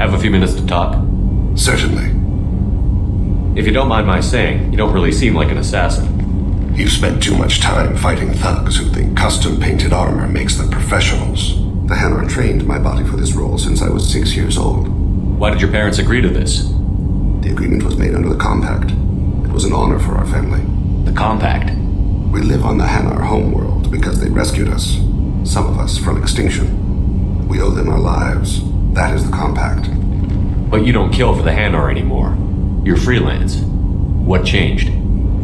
Have a few minutes to talk? Certainly. If you don't mind my saying, you don't really seem like an assassin. You've spent too much time fighting thugs who think custom-painted armor makes them professionals. The Hanar trained my body for this role since I was 6 years old. Why did your parents agree to this? The agreement was made under the Compact. It was an honor for our family. The Compact? We live on the Hanar homeworld because they rescued us. Some of us from extinction. We owe them our lives. That is the Compact. But you don't kill for the Hanar anymore. You're freelance. What changed?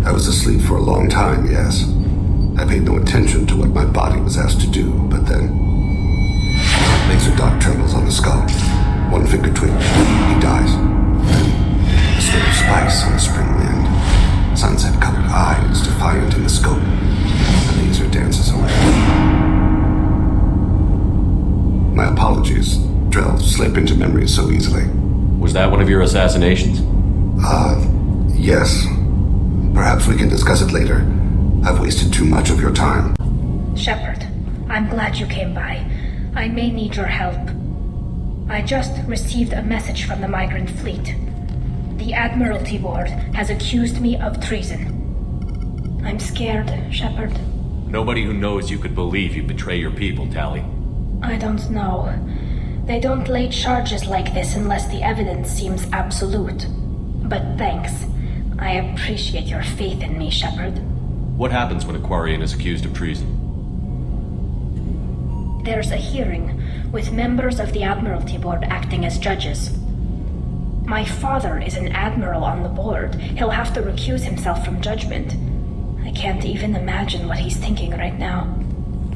I was asleep for a long time, yes. I paid no attention to what my body was asked to do, but then... laser dot trembles on the skull. One finger twitch. He dies. Then, a stroke of spice on the spring wind. Sunset-colored eyes, defiant in the scope. The laser dances away. My apologies. Drell slip into memory so easily. Was that one of your assassinations? Yes. Perhaps we can discuss it later. I've wasted too much of your time. Shepard, I'm glad you came by. I may need your help. I just received a message from the Migrant fleet. The Admiralty board has accused me of treason. I'm scared, Shepard. Nobody who knows you could believe you betray your people, Tali. I don't know. They don't lay charges like this unless the evidence seems absolute. But thanks. I appreciate your faith in me, Shepard. What happens when a Quarian is accused of treason? There's a hearing, with members of the Admiralty board acting as judges. My father is an admiral on the board. He'll have to recuse himself from judgment. I can't even imagine what he's thinking right now.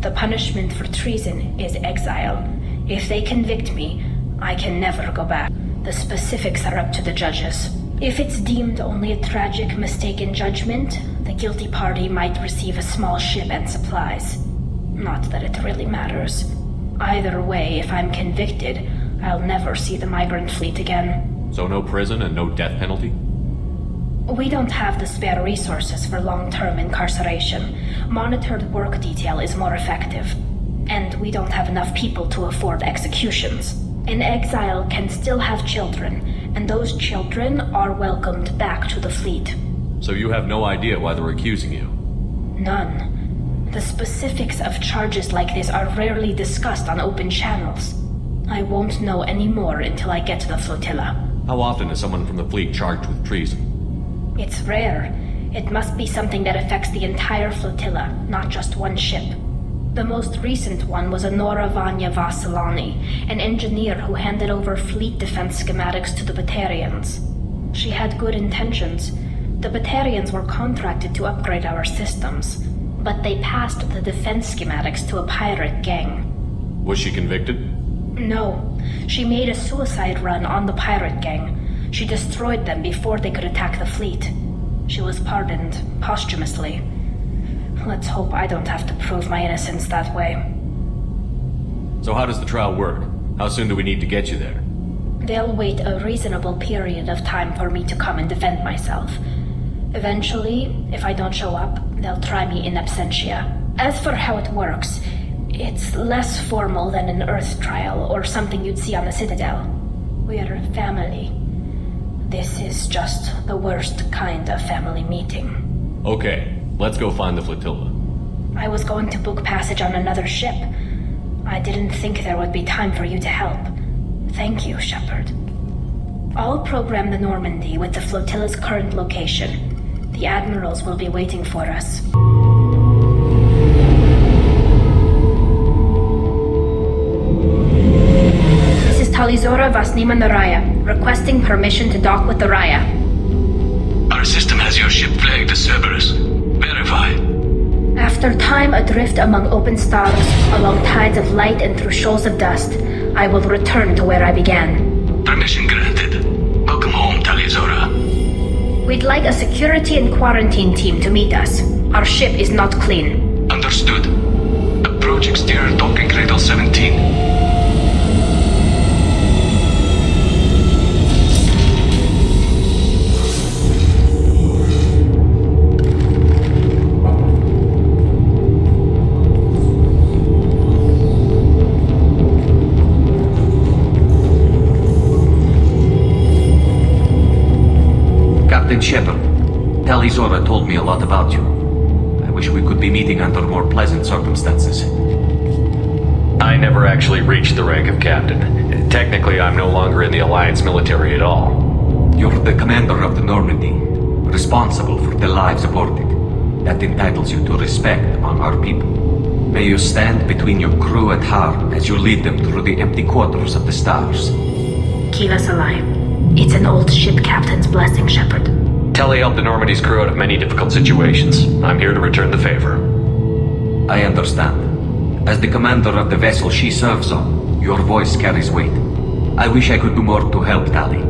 The punishment for treason is exile. If they convict me, I can never go back. The specifics are up to the judges. If it's deemed only a tragic mistake in judgment, the guilty party might receive a small ship and supplies. Not that it really matters. Either way, if I'm convicted, I'll never see the Migrant fleet again. So no prison and no death penalty? We don't have the spare resources for long-term incarceration. Monitored work detail is more effective. And we don't have enough people to afford executions. An exile can still have children, and those children are welcomed back to the fleet. So you have no idea why they're accusing you? None. The specifics of charges like this are rarely discussed on open channels. I won't know any more until I get to the flotilla. How often is someone from the fleet charged with treason? It's rare. It must be something that affects the entire flotilla, not just one ship. The most recent one was Honora Vanya Vasilani, an engineer who handed over fleet defense schematics to the Batarians. She had good intentions. The Batarians were contracted to upgrade our systems, but they passed the defense schematics to a pirate gang. Was she convicted? No. She made a suicide run on the pirate gang. She destroyed them before they could attack the fleet. She was pardoned, posthumously. Let's hope I don't have to prove my innocence that way. So how does the trial work? How soon do we need to get you there? They'll wait a reasonable period of time for me to come and defend myself. Eventually, if I don't show up, they'll try me in absentia. As for how it works, it's less formal than an Earth trial or something you'd see on the Citadel. We're family. This is just the worst kind of family meeting. Okay. Let's go find the flotilla. I was going to book passage on another ship. I didn't think there would be time for you to help. Thank you, Shepard. I'll program the Normandy with the flotilla's current location. The admirals will be waiting for us. This is Talizora Vasnima Naraya, requesting permission to dock with the Raya. Our system has your ship flagged as Cerberus. Verify. After time adrift among open stars, along tides of light and through shoals of dust, I will return to where I began. Permission granted. Welcome home, Talizora. We'd like a security and quarantine team to meet us. Our ship is not clean. Understood. Approach exterior docking cradle 17. Captain Shepard, Tali Zora told me a lot about you. I wish we could be meeting under more pleasant circumstances. I never actually reached the rank of captain. Technically, I'm no longer in the Alliance military at all. You're the commander of the Normandy, responsible for the lives aboard it. That entitles you to respect among our people. May you stand between your crew and harm as you lead them through the empty quarters of the stars. Keep us alive. It's an old ship captain's blessing, Shepard. Tali helped the Normandy's crew out of many difficult situations. I'm here to return the favor. I understand. As the commander of the vessel she serves on, your voice carries weight. I wish I could do more to help Tali.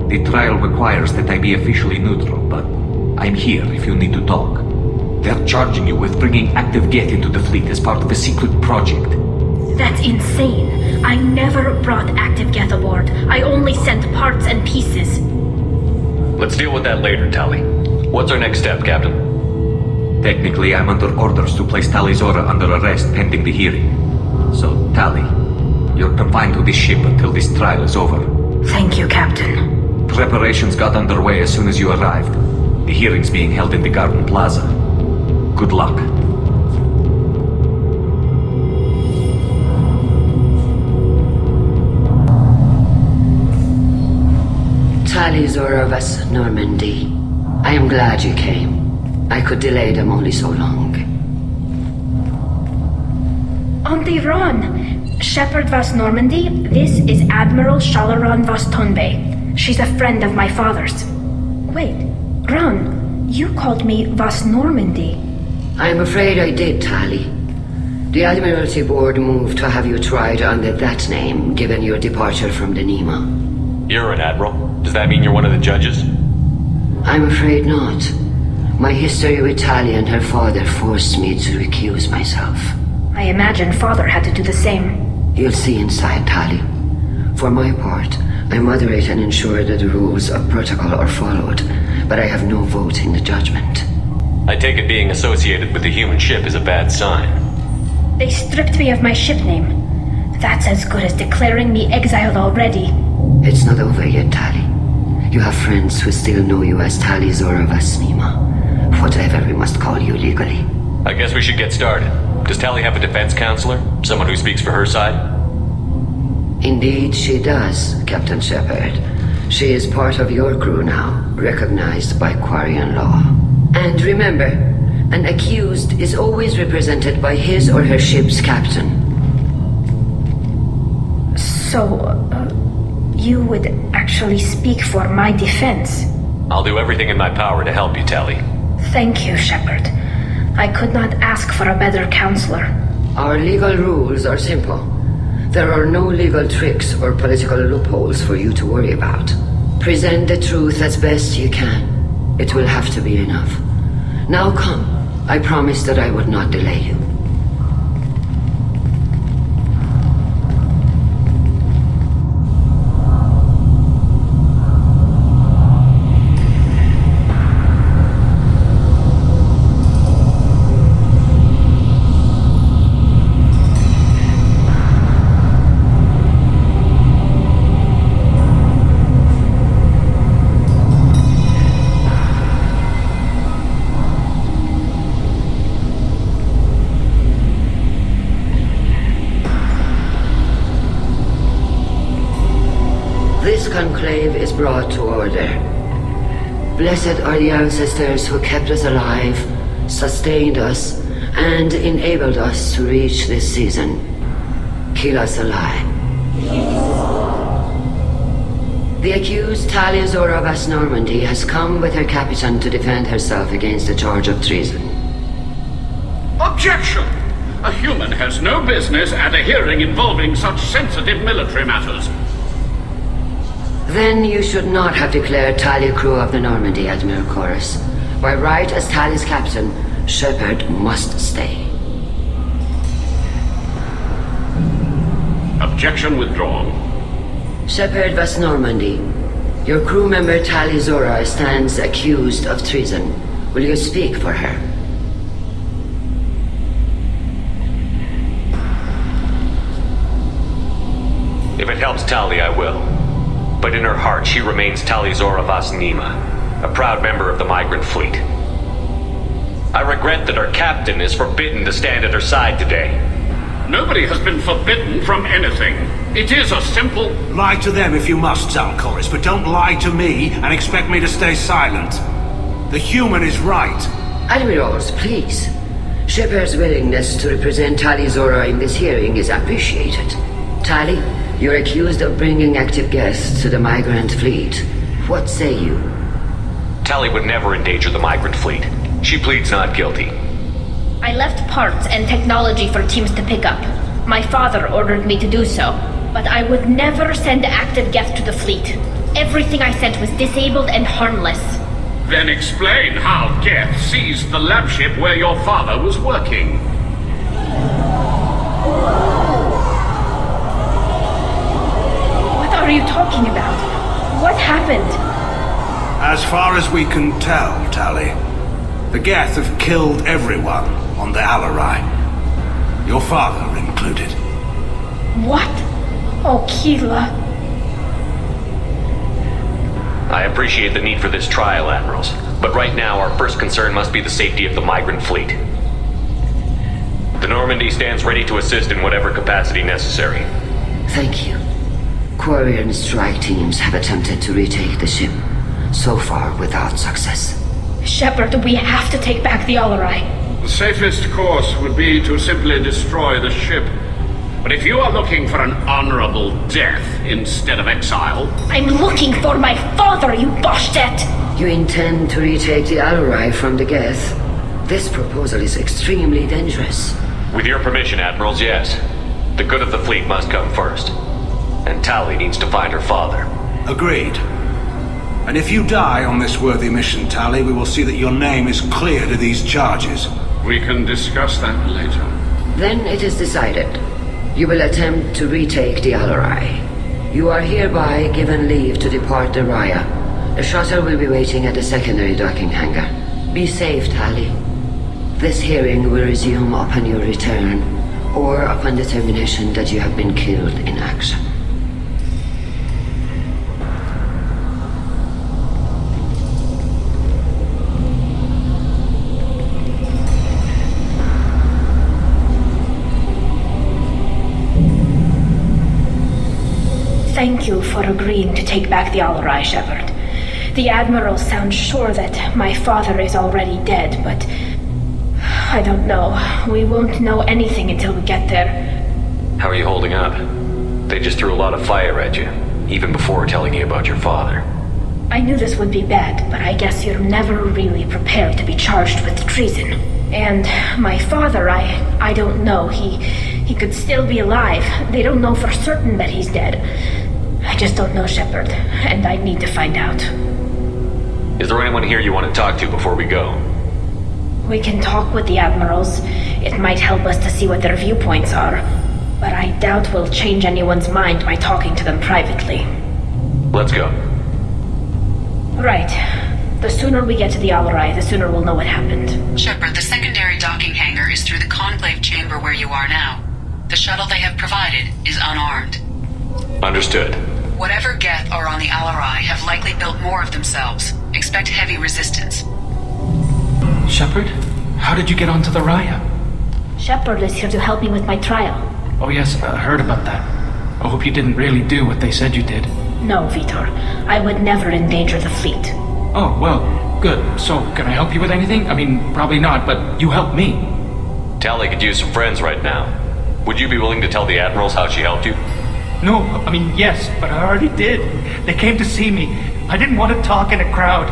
The trial requires that I be officially neutral, but I'm here if you need to talk. They're charging you with bringing active Geth into the fleet as part of a secret project. That's insane. I never brought active Geth aboard. I only sent parts and pieces. Let's deal with that later, Tali. What's our next step, Captain? Technically, I'm under orders to place Tali Zora under arrest pending the hearing. So, Tali, you're confined to this ship until this trial is over. Thank you, Captain. Preparations got underway as soon as you arrived. The hearing's being held in the Garden Plaza. Good luck. Tali Zora of Normandy. I am glad you came. I could delay them only so long. Auntie Ron! Shepard Vas Normandy, this is Admiral Shalaran Vas Tonbe. She's a friend of my father's. Wait, Ron, you called me Vas Normandy. I'm afraid I did, Tali. The Admiralty Board moved to have you tried under that name, given your departure from the Nima. You're an admiral. Does that mean you're one of the judges? I'm afraid not. My history with Tali and her father forced me to recuse myself. I imagine father had to do the same. You'll see inside, Tali. For my part, I moderate and ensure that the rules of protocol are followed, but I have no vote in the judgment. I take it being associated with the human ship is a bad sign. They stripped me of my ship name. That's as good as declaring me exiled already. It's not over yet, Tali. You have friends who still know you as Tali Zora Vas Nima. Whatever we must call you legally. I guess we should get started. Does Tali have a defense counselor? Someone who speaks for her side? Indeed, she does, Captain Shepard. She is part of your crew now, recognized by Quarian law. And remember, an accused is always represented by his or her ship's captain. So, you would actually speak for my defense? I'll do everything in my power to help you, Tali. Thank you, Shepard. I could not ask for a better counselor. Our legal rules are simple. There are no legal tricks or political loopholes for you to worry about. Present the truth as best you can. It will have to be enough. Now come. I promised that I would not delay you. This conclave is brought to order. Blessed are the ancestors who kept us alive, sustained us, and enabled us to reach this season. Keep us alive. The accused Tali Zora Vas Normandy has come with her captain to defend herself against the charge of treason. Objection! A human has no business at a hearing involving such sensitive military matters. Then you should not have declared Tali crew of the Normandy, Admiral Chorus. By right as Tali's captain, Shepard must stay. Objection withdrawn. Shepard Vas Normandy, your crew member Tali Zora stands accused of treason. Will you speak for her? If it helps Tali, I will. But in her heart, she remains Tali Zora Vas Nima. a proud member of the Migrant fleet. I regret that our captain is forbidden to stand at her side today. Nobody has been forbidden from anything. It is a simple... Lie to them if you must, Zalcoris, but don't lie to me and expect me to stay silent. The human is right. Admirals, please. Shepard's willingness to represent Tali Zora in this hearing is appreciated. Tali, you're accused of bringing active guests to the Migrant fleet. What say you? Tali would never endanger the Migrant fleet. She pleads not guilty. I left parts and technology for teams to pick up. My father ordered me to do so, but I would never send active guests to the fleet. Everything I sent was disabled and harmless. Then explain how Geth seized the lab ship where your father was working. What are you talking about? What happened? As far as we can tell, Tali, the Geth have killed everyone on the Alarai. Your father included. What? Oh, Keela. I appreciate the need for this trial, Admirals, but right now our first concern must be the safety of the Migrant fleet. The Normandy stands ready to assist in whatever capacity necessary. Thank you. Quarry and strike teams have attempted to retake the ship, so far without success. Shepard, we have to take back the Alarai. The safest course would be to simply destroy the ship. But if you are looking for an honorable death instead of exile... I'm looking for my father, you Boshtet! You intend to retake the Alarai from the Geth? This proposal is extremely dangerous. With your permission, Admirals, yes. The good of the fleet must come first. And Tali needs to find her father. Agreed. And if you die on this worthy mission, Tali, we will see that your name is cleared of these charges. We can discuss that later. Then it is decided. You will attempt to retake the Alarai. You are hereby given leave to depart the Raya. A shuttle will be waiting at the secondary docking hangar. Be safe, Tali. This hearing will resume upon your return, or upon determination that you have been killed in action. Thank you for agreeing to take back the Alarai, Shepard. The Admiral sounds sure that my father is already dead, but... I don't know. We won't know anything until we get there. How are you holding up? They just threw a lot of fire at you, even before telling you about your father. I knew this would be bad, but I guess you're never really prepared to be charged with treason. And my father, I don't know. He could still be alive. They don't know for certain that he's dead. I just don't know, Shepard, and I need to find out. Is there anyone here you want to talk to before we go? We can talk with the Admirals. It might help us to see what their viewpoints are. But I doubt we'll change anyone's mind by talking to them privately. Let's go. Right. The sooner we get to the Alarai, the sooner we'll know what happened. Shepard, the secondary docking hangar is through the conclave chamber where you are now. The shuttle they have provided is unarmed. Understood. Whatever Geth are on the Alarai have likely built more of themselves. Expect heavy resistance. Shepard? How did you get onto the Raya? Shepard is here to help me with my trial. Oh yes, I heard about that. I hope you didn't really do what they said you did. No, Vitor. I would never endanger the fleet. Oh, well, good. So, can I help you with anything? I mean, probably not, but you helped me. Tali could use some friends right now. Would you be willing to tell the Admirals how she helped you? No, I mean, yes, but I already did. They came to see me. I didn't want to talk in a crowd.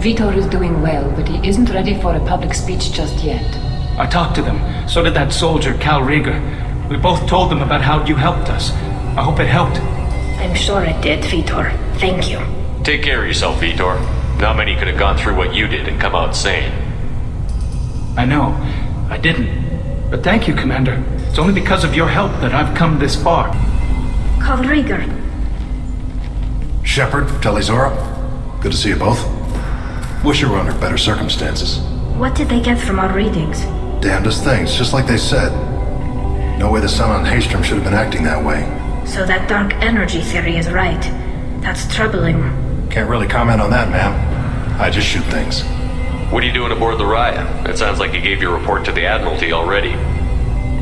Vitor is doing well, but he isn't ready for a public speech just yet. I talked to them. So did that soldier, Cal Rieger. We both told them about how you helped us. I hope it helped. I'm sure it did, Vitor. Thank you. Take care of yourself, Vitor. Not many could have gone through what you did and come out sane. I know. I didn't. But thank you, Commander. It's only because of your help that I've come this far. Cal Rieger. Shepard, Tali Zora. Good to see you both. Wish you were under better circumstances. What did they get from our readings? Damnedest things, just like they said. No way the sun on Haystrom should have been acting that way. So that dark energy theory is right. That's troubling. Can't really comment on that, ma'am. I just shoot things. What are you doing aboard the Raya? It sounds like you gave your report to the Admiralty already.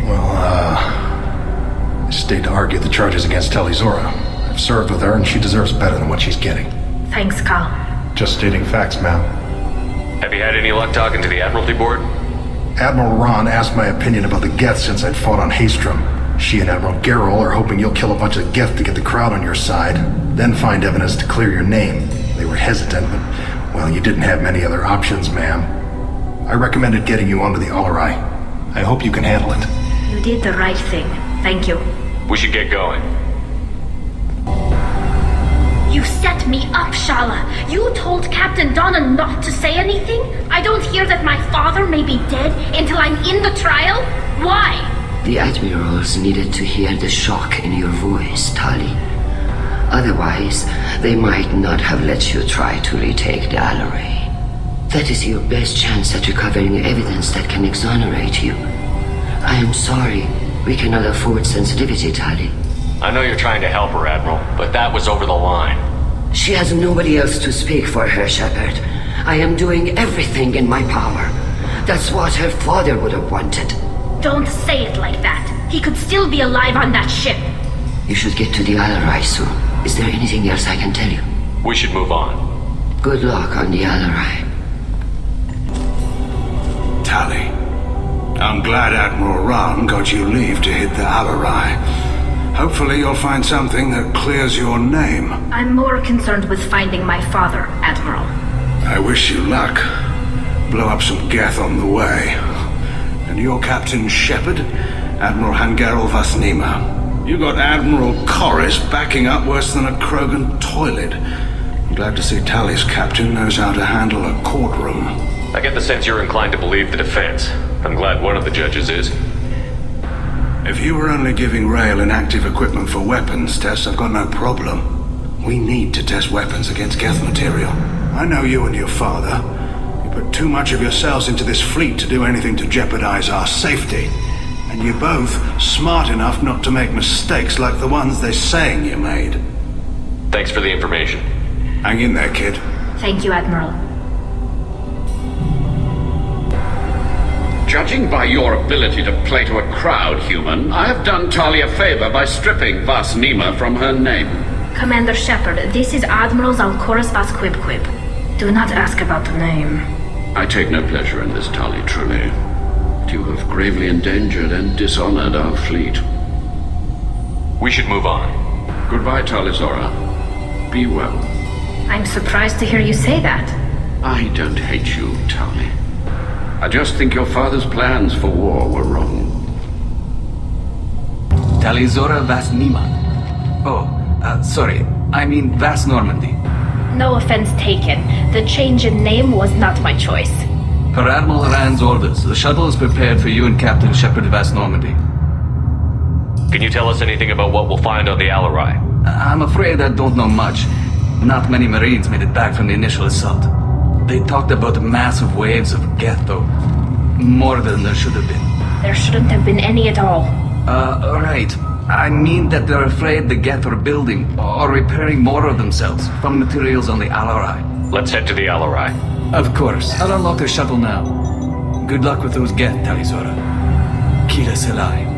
Well, I stayed to argue the charges against Tali Zora. I've served with her, and she deserves better than what she's getting. Thanks, Carl. Just stating facts, ma'am. Have you had any luck talking to the Admiralty board? Admiral Ron asked my opinion about the Geth since I'd fought on Haystrom. She and Admiral Garrel are hoping you'll kill a bunch of Geth to get the crowd on your side, then find evidence to clear your name. They were hesitant, but, well, you didn't have many other options, ma'am. I recommended getting you onto the Alarai. I hope you can handle it. You did the right thing. Thank you. We should get going. You set me up, Shala. You told Captain Donna not to say anything? I don't hear that my father may be dead until I'm in the trial? Why? The Admirals needed to hear the shock in your voice, Tali. Otherwise, they might not have let you try to retake the Alarai. That is your best chance at recovering evidence that can exonerate you. I am sorry. We cannot afford sensitivity, Tali. I know you're trying to help her, Admiral, but that was over the line. She has nobody else to speak for her, Shepard. I am doing everything in my power. That's what her father would have wanted. Don't say it like that. He could still be alive on that ship. You should get to the Alarai soon. Is there anything else I can tell you? We should move on. Good luck on the Alarai. Tali, I'm glad Admiral Ron got you leave to hit the Alarai. Hopefully you'll find something that clears your name. I'm more concerned with finding my father, Admiral. I wish you luck. Blow up some Geth on the way. And your Captain Shepard, Admiral Hangarel Vasnima. You got Admiral Corris backing up worse than a Krogan toilet. I'm glad to see Tali's captain knows how to handle a courtroom. I get the sense you're inclined to believe the defense. I'm glad one of the judges is. If you were only giving Rail inactive equipment for weapons tests, I've got no problem. We need to test weapons against Geth material. I know you and your father. You put too much of yourselves into this fleet to do anything to jeopardize our safety. And you're both smart enough not to make mistakes like the ones they're saying you made. Thanks for the information. Hang in there, kid. Thank you, Admiral. Judging by your ability to play to a crowd, human, I have done Tali a favor by stripping Vasnima from her name. Commander Shepard, this is Admiral Zalkoris Vasquibquib. Do not ask about the name. I take no pleasure in this, Tali, truly. You have gravely endangered and dishonored our fleet. We should move on. Goodbye, Tali Zora. Be well. I'm surprised to hear you say that. I don't hate you, Tali. I just think your father's plans for war were wrong. Tali Zora Vasnima. Oh, sorry. I mean Vas Normandy. No offense taken. The change in name was not my choice. Per Admiral Rand's orders, the shuttle is prepared for you and Captain Shepard Vas Normandy. Can you tell us anything about what we'll find on the Alarai? I'm afraid I don't know much. Not many Marines made it back from the initial assault. They talked about massive waves of Geth, though. More than there should have been. There shouldn't have been any at all. Right. I mean that they're afraid the Geth are building or repairing more of themselves from materials on the Alarai. Let's head to the Alarai. Of course. I'll unlock the shuttle now. Good luck with those Geth, Tali Zora. Kila Selai.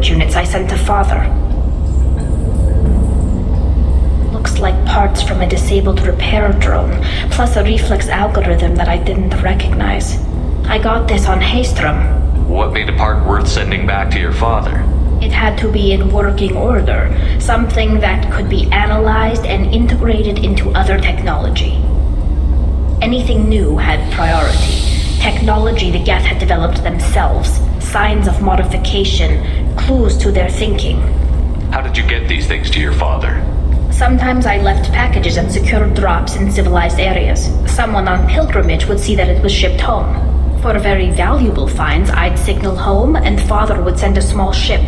research units I sent to Father. Looks like parts from a disabled repair drone, plus a reflex algorithm that I didn't recognize. I got this on Haystrom. What made a part worth sending back to your father? It had to be in working order, something that could be analyzed and integrated into other technology. Anything new had priority. Technology the Geth had developed themselves, signs of modification, clues to their thinking. How did you get these things to your father? Sometimes I left packages and secured drops in civilized areas. Someone on pilgrimage would see that it was shipped home. For very valuable finds, I'd signal home, and Father would send a small ship.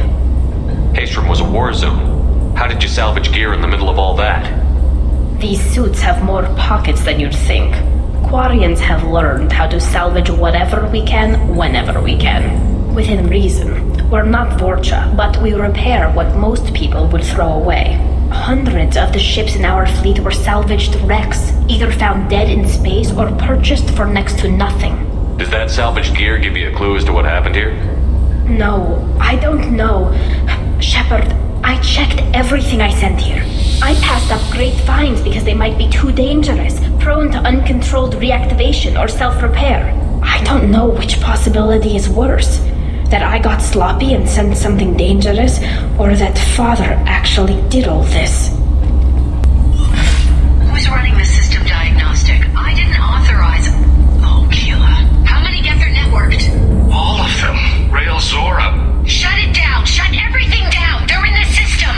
Haystrom was a war zone. How did you salvage gear in the middle of all that? These suits have more pockets than you'd think. Quarians have learned how to salvage whatever we can, whenever we can. Within reason. We're not Vorcha, but we repair what most people would throw away. Hundreds of the ships in our fleet were salvaged wrecks, either found dead in space or purchased for next to nothing. Does that salvaged gear give you a clue as to what happened here? No, I don't know. Shepard, I checked everything I sent here. I passed up great finds because they might be too dangerous, prone to uncontrolled reactivation or self-repair. I don't know which possibility is worse. That I got sloppy and sent something dangerous, or that Father actually did all this. Who's running the system diagnostic? I didn't authorize... Oh, Keela. How many Geth are networked? All of them. Rail Zora. Shut it down! Shut everything down! They're in the system!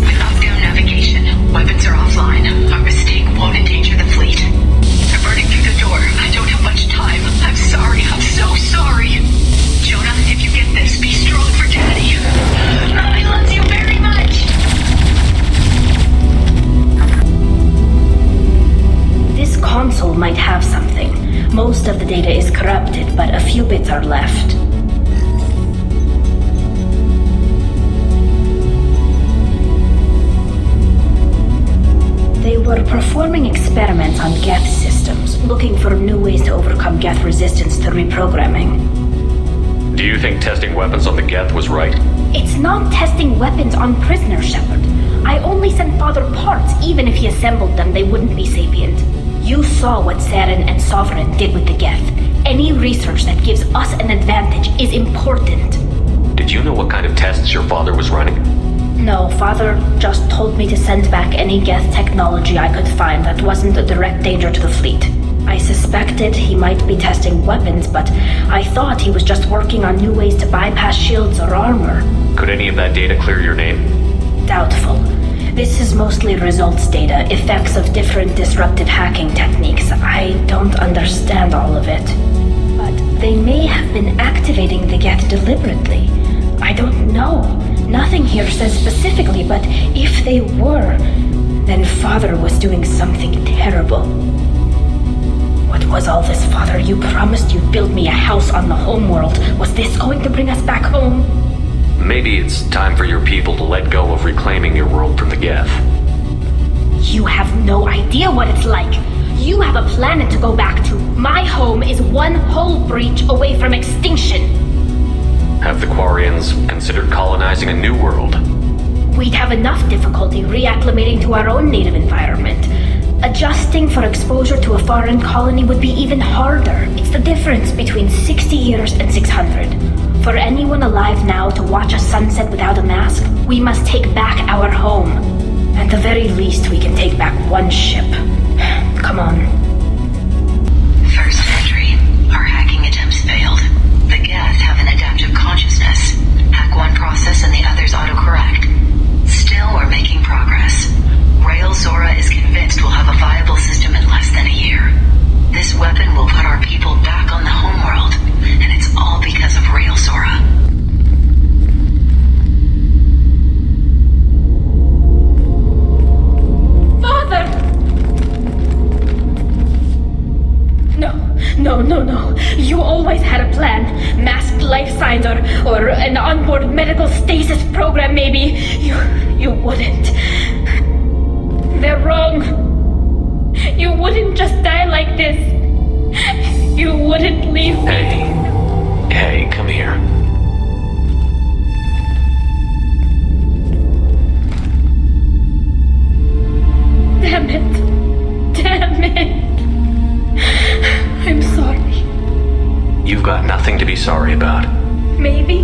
Without their navigation, weapons are offline. A mistake won't endanger the fleet. They're burning through the door. I don't have much time. I'm sorry. I'm so sorry. Jonah, if you get this, be strong for Daddy. I love you very much. This console might have something. Most of the data is corrupted, but a few bits are left. They were performing experiments on Geth systems, looking for new ways to overcome Geth resistance to reprogramming. Do you think testing weapons on the Geth was right? It's not testing weapons on prisoners, Shepard. I only sent Father parts. Even if he assembled them, they wouldn't be sapient. You saw what Saren and Sovereign did with the Geth. Any research that gives us an advantage is important. Did you know what kind of tests your father was running? No, Father just told me to send back any Geth technology I could find that wasn't a direct danger to the fleet. I suspected he might be testing weapons, but I thought he was just working on new ways to bypass shields or armor. Could any of that data clear your name? Doubtful. This is mostly results data, effects of different disruptive hacking techniques. I don't understand all of it. But they may have been activating the Geth deliberately. I don't know. Nothing here says specifically, but if they were, then Father was doing something terrible. What was all this, Father? You promised you'd build me a house on the homeworld. Was this going to bring us back home? Maybe it's time for your people to let go of reclaiming your world from the Geth. You have no idea what it's like. You have a planet to go back to. My home is one hull breach away from extinction. Have the Quarians considered colonizing a new world? We'd have enough difficulty reacclimating to our own native environment. Adjusting for exposure to a foreign colony would be even harder. It's the difference between 60 years and 600. For anyone alive now to watch a sunset without a mask, we must take back our home. At the very least, we can take back one ship. Come on. First entry. Our hacking attempts failed. The Geth have an adaptive consciousness. Hack one process and the others autocorrect. Still, we're making progress. Rail Zora is convinced we'll have a viable system in less than a year. This weapon will put our people back on the homeworld, and it's all because of Rail Zora. Father! No. You always had a plan. Masked life signs or an onboard medical stasis program, maybe. You wouldn't. They're wrong. You wouldn't just die like this. You wouldn't leave me. Hey, hey, come here. Damn it. Damn it. I'm sorry. You've got nothing to be sorry about. Maybe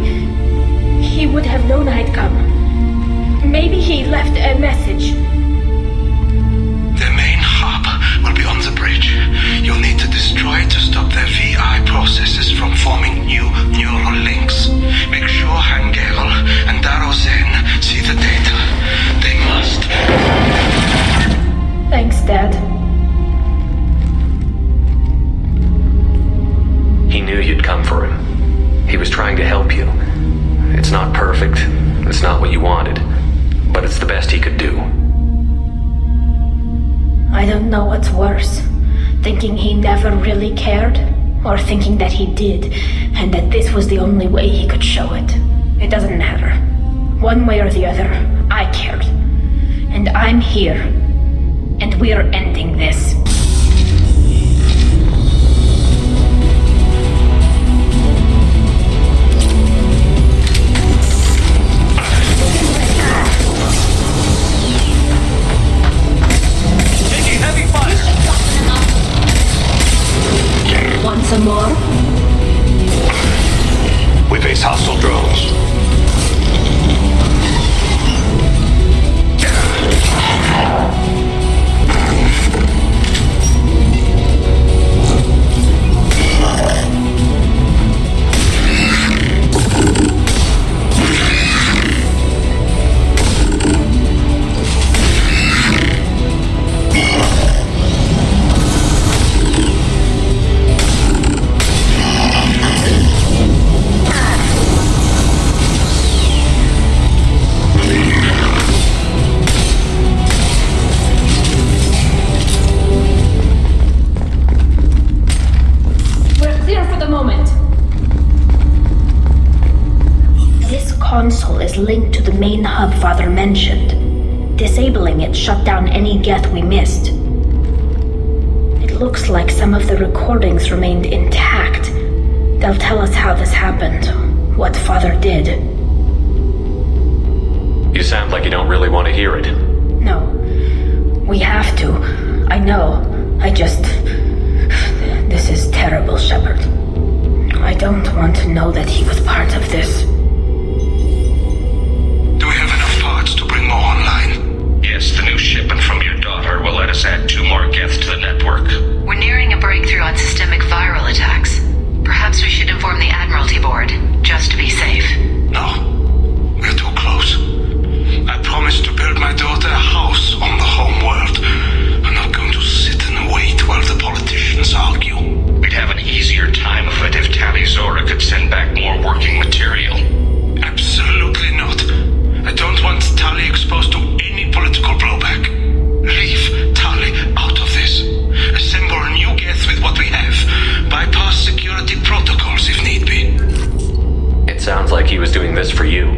he would have known I'd come. Maybe he left a message. The main hub will be on the bridge. You'll need to destroy it to stop their VI processes from forming new neural links. Make sure Hangerl and Darozen see the data. They must. Thanks, Dad. He knew you'd come for him. He was trying to help you. It's not perfect. It's not what you wanted. But it's the best he could do. I don't know what's worse. Thinking he never really cared, or thinking that he did, and that this was the only way he could show it. It doesn't matter. One way or the other, I cared. And I'm here. And we're ending this. Want some more? We face hostile drones. Linked to the main hub Father mentioned. Disabling it shut down any geth we missed. It looks like some of the recordings remained intact. They'll tell us how this happened, what Father did. You sound like you don't really want to hear it. No. We have to. I know. This is terrible, Shepard. I don't want to know that he was part of this. Yes, the new shipment from your daughter will let us add 2 more geths to the network. We're nearing a breakthrough on systemic viral attacks. Perhaps we should inform the Admiralty board, just to be safe. No, we're too close. I promised to build my daughter a house on the home world. I'm not going to sit and wait while the politicians argue. We'd have an easier time of it if Tali Zora could send back more working material. Absolutely not. I don't want Tali exposed to any political blowback. Leave Tali out of this. Assemble new geth with what we have. Bypass security protocols if need be. It sounds like he was doing this for you.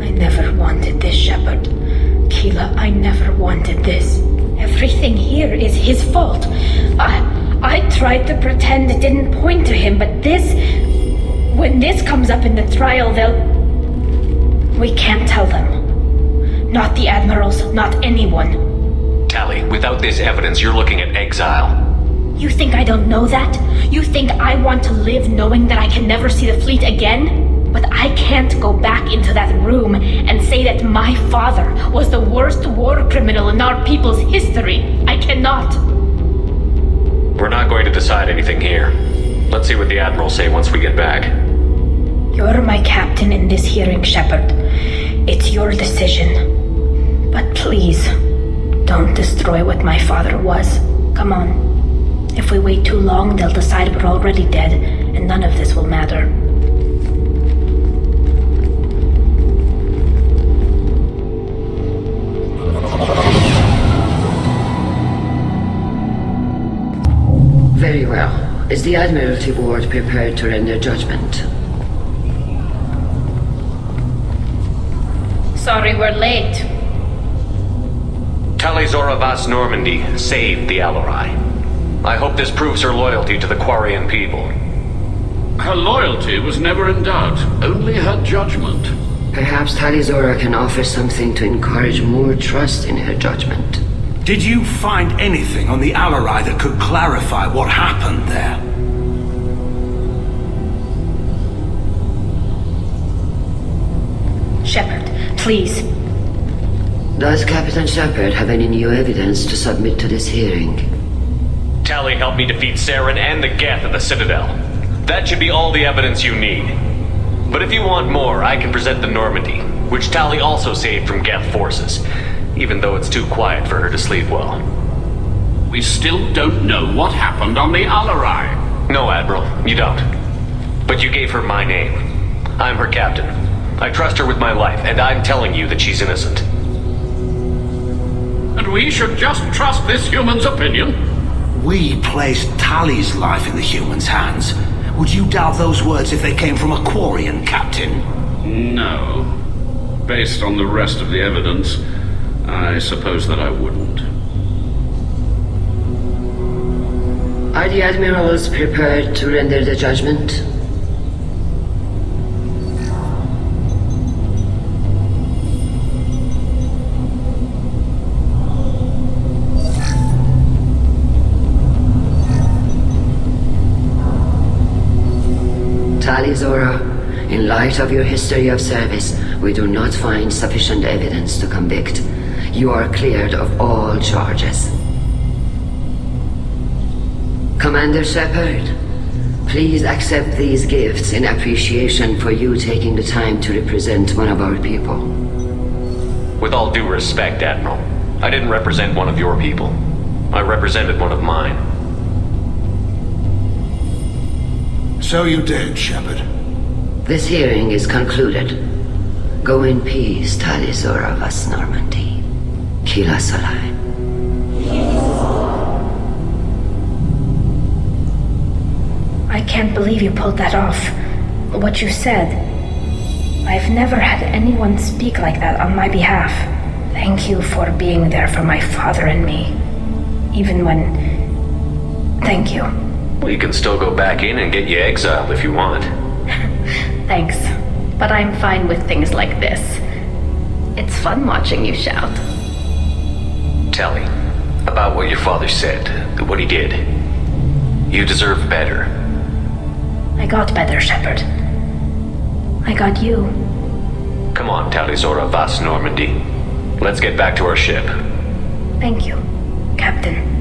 I never wanted this, Shepard. Keela, I never wanted this. Everything here is his fault. I tried to pretend it didn't point to him, but this... When this comes up in the trial, we can't tell them. Not the admirals, not anyone. Tali, without this evidence, you're looking at exile. You think I don't know that? You think I want to live knowing that I can never see the fleet again? But I can't go back into that room and say that my father was the worst war criminal in our people's history. I cannot. We're not going to decide anything here. Let's see what the admirals say once we get back. You're my captain in this hearing, Shepard. It's your decision. But please, don't destroy what my father was. Come on. If we wait too long, they'll decide we're already dead, and none of this will matter. Very well. Is the Admiralty Board prepared to render judgment? Sorry we're late. Tali Zora Vas Normandy saved the Alarai. I hope this proves her loyalty to the Quarian people. Her loyalty was never in doubt, only her judgment. Perhaps Tali Zora can offer something to encourage more trust in her judgment. Did you find anything on the Alarai that could clarify what happened there? Shepard, please. Does Captain Shepard have any new evidence to submit to this hearing? Tali helped me defeat Saren and the Geth at the Citadel. That should be all the evidence you need. But if you want more, I can present the Normandy, which Tali also saved from Geth forces, even though it's too quiet for her to sleep well. We still don't know what happened on the Alarai. No, Admiral, you don't. But you gave her my name. I'm her captain. I trust her with my life, and I'm telling you that she's innocent. And we should just trust this human's opinion? We placed Tali's life in the human's hands. Would you doubt those words if they came from a Quarian, Captain? No. Based on the rest of the evidence, I suppose that I wouldn't. Are the admirals prepared to render the judgment? Tali Zora, in light of your history of service, we do not find sufficient evidence to convict. You are cleared of all charges. Commander Shepard, please accept these gifts in appreciation for you taking the time to represent one of our people. With all due respect, Admiral, I didn't represent one of your people. I represented one of mine. So you did, Shepard. This hearing is concluded. Go in peace, Tali Zora vas Normandy. Kila Solai. I can't believe you pulled that off. What you said. I've never had anyone speak like that on my behalf. Thank you for being there for my father and me. Even when... Thank you. Well, you can still go back in and get you exiled if you want. Thanks. But I'm fine with things like this. It's fun watching you shout. Tali, about what your father said, what he did. You deserve better. I got better, Shepard. I got you. Come on, Tali Zora vas Normandy. Let's get back to our ship. Thank you, Captain.